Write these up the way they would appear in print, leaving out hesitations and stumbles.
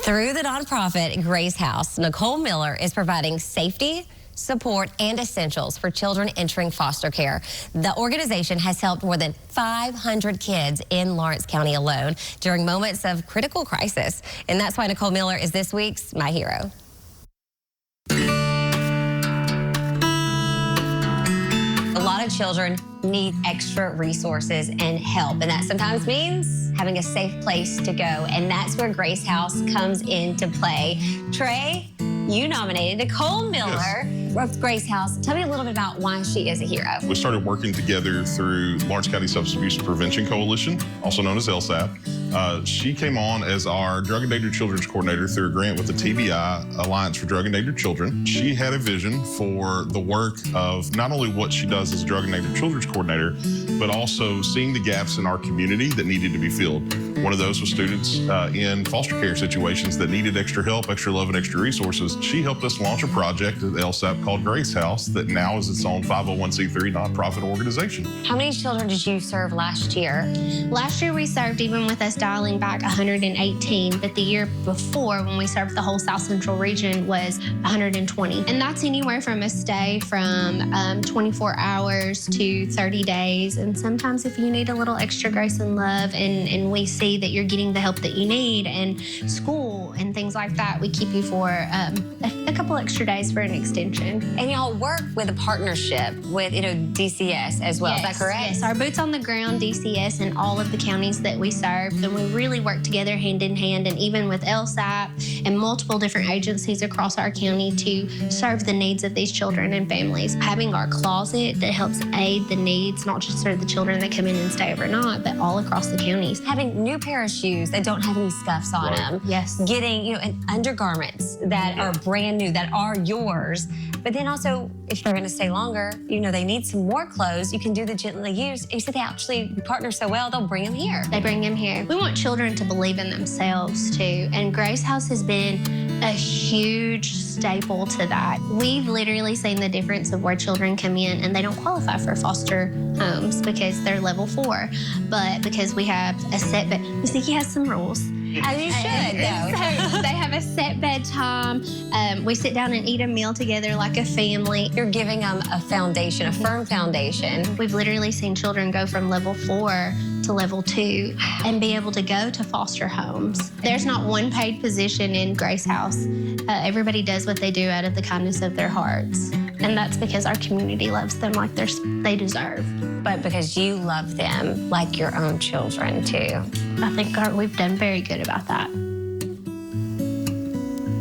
Through the nonprofit Grace House, Nicole Miller is providing safety, support, and essentials for children entering foster care. The organization has helped more than 500 kids in Lawrence County alone during moments of critical crisis. And that's why Nicole Miller is this week's My Hero. A lot of children need extra resources and help, and that sometimes means having a safe place to go, and that's where Grace House comes into play. Trey, you nominated Nicole Miller with Grace House. Tell me a little bit about why she is a hero. We started working together through Lawrence County Substance Abuse Prevention Coalition, also known as LSAP. She came on as our Drug and Endangered Children's Coordinator through a grant with the TBI, Alliance for Drug and Endangered Children. She had a vision for the work of not only what she does as a Drug and Endangered Children's Coordinator, but also seeing the gaps in our community that needed to be filled. One of those was students in foster care situations that needed extra help, extra love, and extra resources. She helped us launch a project at LSAP called Grace House that now is its own 501c3 nonprofit organization. How many children did you serve last year? Last year we served, even with us dialing back, 118, but the year before, when we served the whole South Central region, was 120. And that's anywhere from a stay from 24 hours to 30 days. And sometimes if you need a little extra grace and love, and we see that you're getting the help that you need, and school and things like that, we keep you for a couple extra days for an extension. And y'all work with a partnership with, DCS as well. Yes, is that correct? Yes, our boots on the ground, DCS, in all of the counties that we serve, and we really work together hand in hand, and even with LSAP and multiple different agencies across our county to serve the needs of these children and families. Having our closet that helps aid the needs, not just for the children that come in and stay overnight, but all across the counties. Having new pair of shoes that don't have any scuffs on them. Yes. Getting, undergarments that are brand new, that are yours. But then also, if they're going to stay longer, they need some more clothes. You can do the gently used. You said they actually partner so well, they'll bring them here. They bring them here. We want children to believe in themselves too, and Grace House has been a huge staple to that. We've literally seen the difference of where children come in and they don't qualify for foster homes because they're level 4, but because we have a set bed. Nikki has some rules. As you should, though. So they have a set bedtime. We sit down and eat a meal together like a family. You're giving them a foundation, a firm foundation. We've literally seen children go from level 4 to level 2 and be able to go to foster homes. There's not one paid position in Grace House. Everybody does what they do out of the kindness of their hearts. And that's because our community loves them like they deserve. But because you love them like your own children, too. I think we've done very good about that.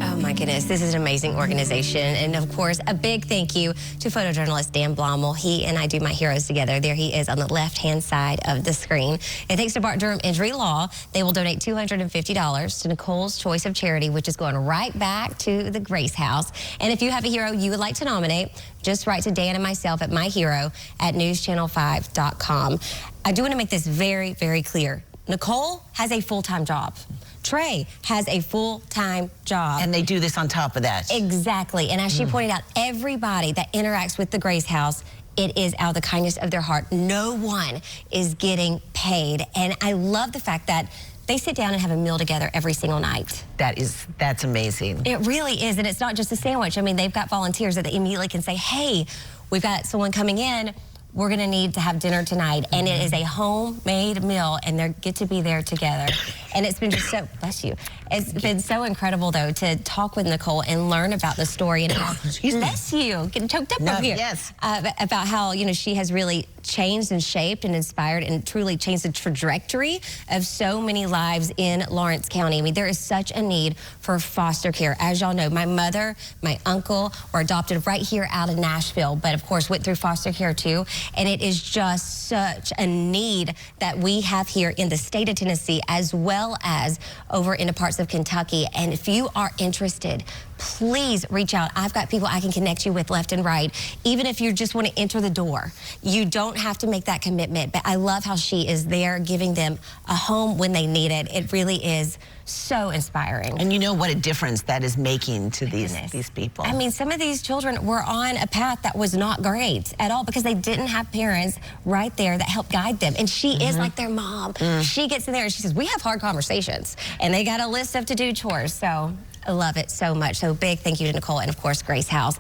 Oh, my goodness. This is an amazing organization. And, of course, a big thank you to photojournalist Dan Blommel. He and I do My Heroes together. There he is on the left-hand side of the screen. And thanks to Bart Durham Injury Law, they will donate $250 to Nicole's Choice of Charity, which is going right back to the Grace House. And if you have a hero you would like to nominate, just write to Dan and myself at myhero@newschannel5.com. I do want to make this very, very clear. Nicole has a full-time job. Trey has a full-time job. And they do this on top of that. Exactly. And as she pointed out, everybody that interacts with the Grace House, it is out of the kindness of their heart. No one is getting paid. And I love the fact that they sit down and have a meal together every single night. That's amazing. It really is. And it's not just a sandwich. I mean, they've got volunteers that they immediately can say, hey, we've got someone coming in. We're going to need to have dinner tonight. And it is a homemade meal, and they get to be there together. And it's been just so, bless you. It's been so incredible, though, to talk with Nicole and learn about the story. And bless you, getting choked up over here. Yes. About how, she has really changed and shaped and inspired and truly changed the trajectory of so many lives in Lawrence County. I mean, there is such a need for foster care. As y'all know, my mother, my uncle were adopted right here out of Nashville, but of course went through foster care too. And it is just such a need that we have here in the state of Tennessee, as well as over into parts of Kentucky. And if you are interested, please reach out. I've got people I can connect you with left and right. Even if you just want to enter the door, you don't have to make that commitment. But I love how she is there giving them a home when they need it. It really is so inspiring. And you know what a difference that is making to these people. I mean, some of these children were on a path that was not great at all because they didn't have parents right there that helped guide them. And she is like their mom. She gets in there and she says, we have hard conversations. And they got a list of to-do chores. So I love it so much. So big thank you to Nicole and, of course, Grace House.